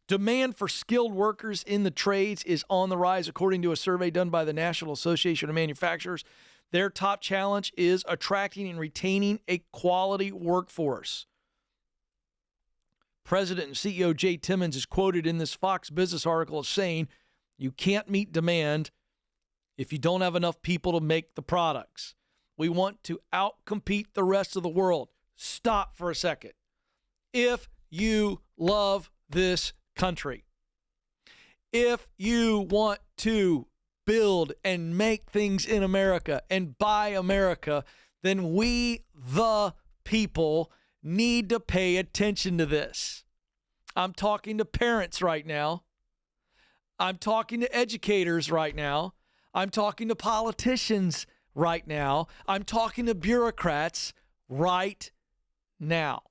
Demand for skilled workers in the trades is on the rise, according to a survey done by the National Association of Manufacturers. Their top challenge is attracting and retaining a quality workforce. President and CEO Jay Timmons is quoted in this Fox Business article as saying, "You can't meet demand if you don't have enough people to make the products. We want to outcompete the rest of the world." Stop for a second. If you love this country, if you want to build and make things in America and buy America, then we, the people, need to pay attention to this. I'm talking to parents right now. I'm talking to educators right now. I'm talking to politicians right now. I'm talking to bureaucrats right now.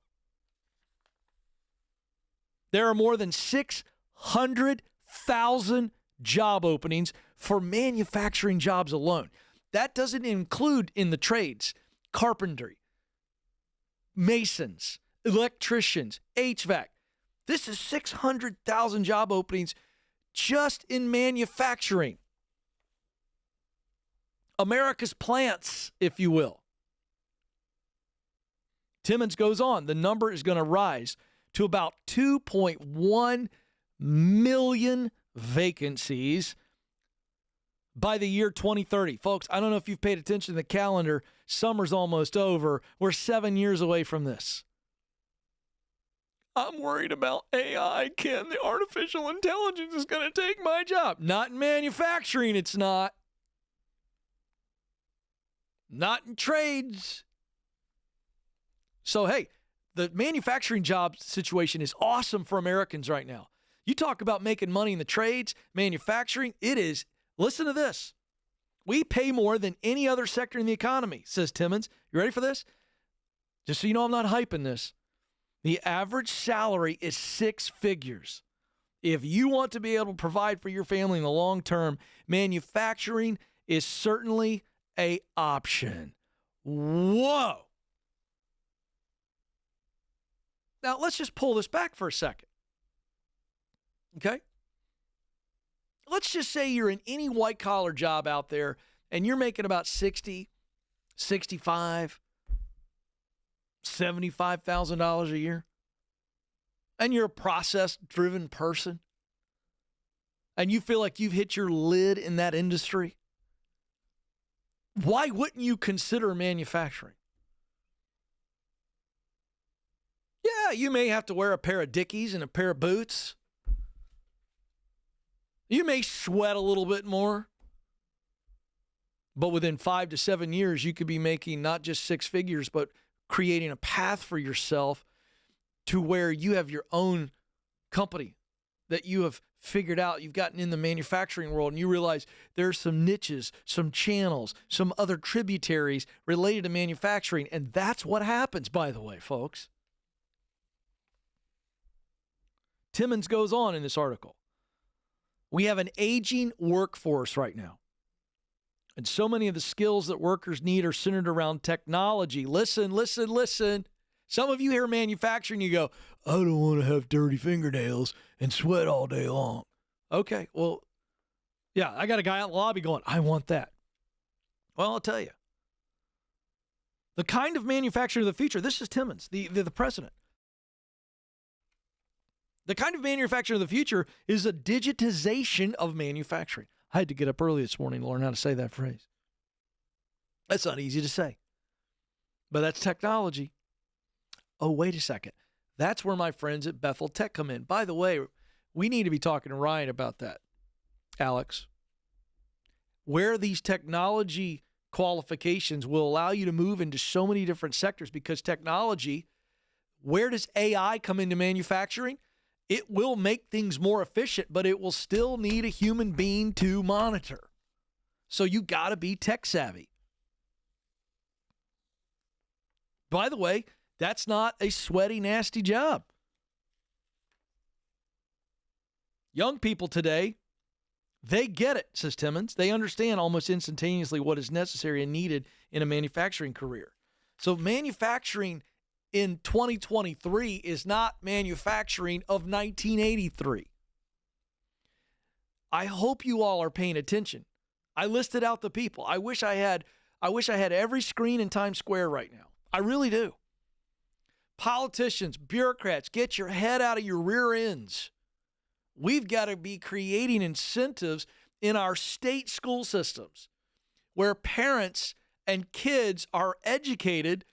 There are more than 600,000 job openings for manufacturing jobs alone. That doesn't include in the trades, carpentry, masons, electricians, HVAC. This is 600,000 job openings just in manufacturing. America's plants, if you will. Timmons goes on. The number is going to rise to about 2.1 million vacancies by the year 2030. Folks, I don't know if you've paid attention to the calendar. Summer's almost over. We're 7 years away from this. I'm worried about AI, Ken. The artificial intelligence is going to take my job. Not in manufacturing, it's not. Not in trades. So, hey, the manufacturing job situation is awesome for Americans right now. You talk about making money in the trades, manufacturing, it is. Listen to this. We pay more than any other sector in the economy, says Timmons. You ready for this? Just so you know I'm not hyping this. The average salary is 6 figures. If you want to be able to provide for your family in the long term, manufacturing is certainly an option. Whoa. Now, let's just pull this back for a second. Okay? Let's just say you're in any white-collar job out there and you're making about $60,000, $65,000, $75,000 a year. And you're a process-driven person. And you feel like you've hit your lid in that industry. Why wouldn't you consider manufacturing? Yeah, you may have to wear a pair of Dickies and a pair of boots. You may sweat a little bit more. But within 5 to 7 years, you could be making not just 6 figures, but creating a path for yourself to where you have your own company that you have figured out. You've gotten in the manufacturing world and you realize there's some niches, some channels, some other tributaries related to manufacturing. And that's what happens, by the way, folks. Timmons goes on in this article. We have an aging workforce right now. And so many of the skills that workers need are centered around technology. Listen, listen, listen. Some of you hear manufacturing, you go, I don't want to have dirty fingernails and sweat all day long. Okay, well, yeah, I got a guy out in the lobby going, I want that. Well, I'll tell you. The kind of manufacturing of the future, this is Timmons, the president. The kind of manufacturing of the future is a digitization of manufacturing. I had to get up early this morning to learn how to say that phrase. That's not easy to say, but that's technology. Oh, wait a second. That's where my friends at Bethel Tech come in. By the way, we need to be talking to Ryan about that, Alex. Where these technology qualifications will allow you to move into so many different sectors because technology, where does AI come into manufacturing? It will make things more efficient, but it will still need a human being to monitor. So you got to be tech savvy. By the way, that's not a sweaty, nasty job. Young people today, they get it, says Timmons. They understand almost instantaneously what is necessary and needed in a manufacturing career. So manufacturing in 2023 is not manufacturing of 1983. I hope you all are paying attention. I listed out the people. I wish I had every screen in Times Square right now. I really do. Politicians, bureaucrats, get your head out of your rear ends. We've got to be creating incentives in our state school systems where parents and kids are educated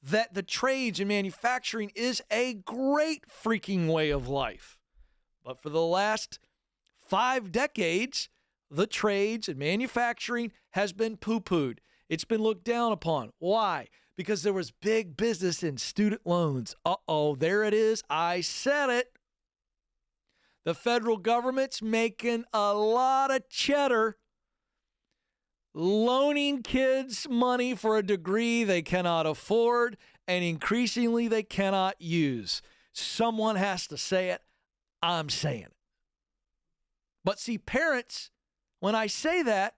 that the trades and manufacturing is a great freaking way of life. But for the last 5 decades, the trades and manufacturing has been poo-pooed. It's been looked down upon. Why? Because there was big business in student loans. Uh-oh, there it is. I said it. The federal government's making a lot of cheddar loaning kids money for a degree they cannot afford and increasingly they cannot use. Someone has to say it. I'm saying it. But see, parents, when I say that,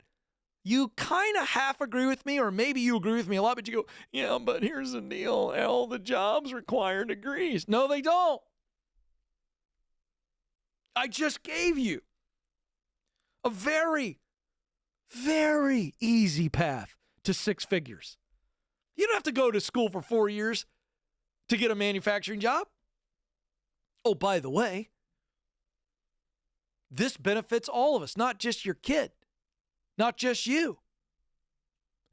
you kind of half agree with me, or maybe you agree with me a lot, but you go, yeah, but here's the deal. All the jobs require degrees. No, they don't. I just gave you a very, very easy path to 6 figures. You don't have to go to school for 4 years to get a manufacturing job. Oh, by the way, this benefits all of us, not just your kid. Not just you.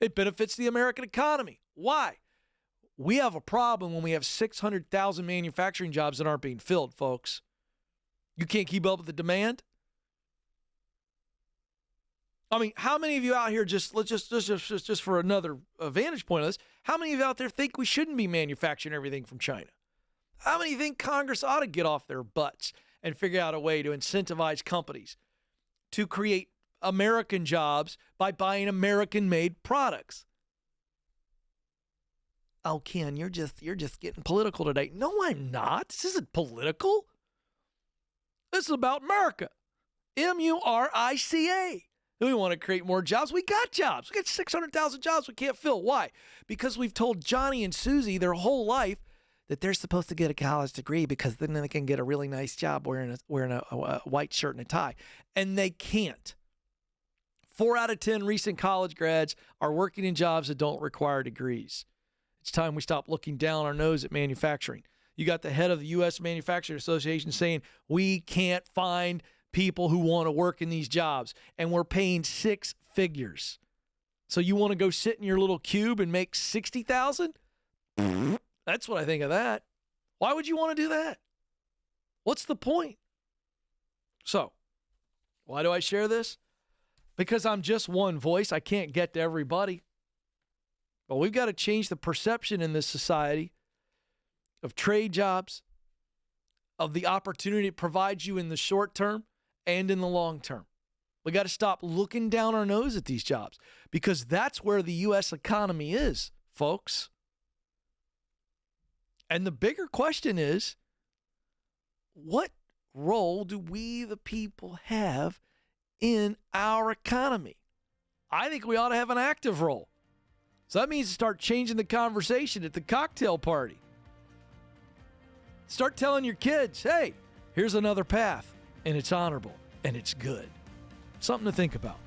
It benefits the American economy. Why? We have a problem when we have 600,000 manufacturing jobs that aren't being filled, folks. You can't keep up with the demand. I mean, how many of you out here just for another vantage point of this, how many of you out there think we shouldn't be manufacturing everything from China? How many think Congress ought to get off their butts and figure out a way to incentivize companies to create American jobs by buying American-made products? Oh, Ken, you're just getting political today. No, I'm not. This isn't political. This is about America. Murica. We want to create more jobs. We got jobs. We got 600,000 jobs we can't fill. Why? Because we've told Johnny and Susie their whole life that they're supposed to get a college degree because then they can get a really nice job wearing a white shirt and a tie. And they can't. 4 out of 10 recent college grads are working in jobs that don't require degrees. It's time we stop looking down our nose at manufacturing. You got the head of the U.S. Manufacturing Association saying we can't find people who want to work in these jobs, and we're paying 6 figures. So you want to go sit in your little cube and make $60,000? That's what I think of that. Why would you want to do that? What's the point? So, why do I share this? Because I'm just one voice. I can't get to everybody. But we've got to change the perception in this society of trade jobs, of the opportunity it provides you in the short term and in the long term. We got to stop looking down our nose at these jobs because that's where the U.S. economy is, folks. And the bigger question is, what role do we, the people, have in our economy? I think we ought to have an active role. So that means start changing the conversation at the cocktail party. Start telling your kids, hey, here's another path, and it's honorable, and it's good. Something to think about.